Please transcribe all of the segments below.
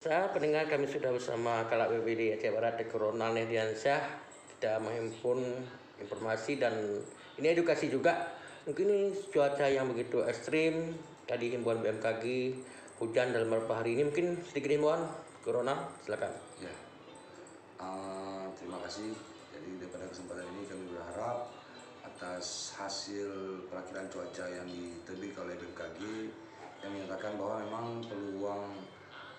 Pendengar, kami sudah bersama Kalak BPD Aceh Barat, Ronald Nediansyah. Kita menghimpun informasi dan ini edukasi juga. Mungkin ini cuaca yang begitu ekstrim. Tadi himbauan BMKG, hujan dalam beberapa hari ini. Mungkin sedikit himbauan, Ronald, silakan. Ya, terima kasih. Jadi pada kesempatan ini kami berharap atas hasil perakiran cuaca yang diterbitkan oleh BMKG yang menyatakan bahwa memang peluang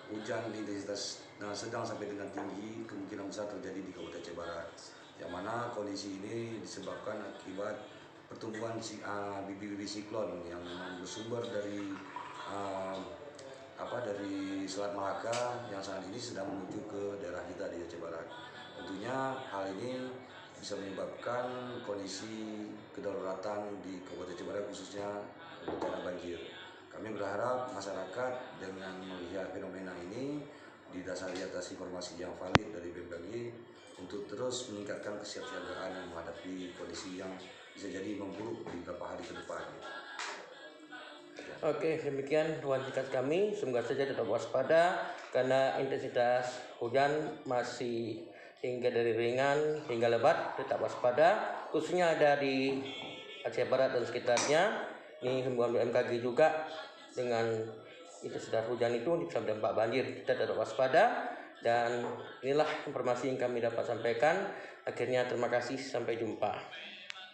hujan intensitas sedang sampai dengan tinggi kemungkinan besar terjadi di Kabupaten Aceh Barat, yang mana kondisi ini disebabkan akibat pertumbuhan bibit-bibit siklon yang memang bersumber dari dari Selat Malaka yang saat ini sedang menuju ke daerah kita di Aceh Barat. Tentunya hal ini bisa menyebabkan kondisi kedaruratan di Kabupaten Aceh Barat, khususnya bencana banjir. Kami berharap masyarakat dengan melihat fenomena ini didasari atas informasi yang valid dari BMKG untuk terus meningkatkan kesiapsiagaan yang menghadapi kondisi yang bisa jadi memburuk di beberapa hari ke depan. Oke, demikian wawancara kami. Semoga saja tetap waspada karena intensitas hujan masih hingga dari ringan hingga lebat. Tetap waspada, khususnya ada di Aceh Barat dan sekitarnya. Ini himbauan BMKG juga dengan intensitas hujan itu bisa berdampak banjir. Kita tetap waspada dan inilah informasi yang kami dapat sampaikan. Akhirnya terima kasih, sampai jumpa.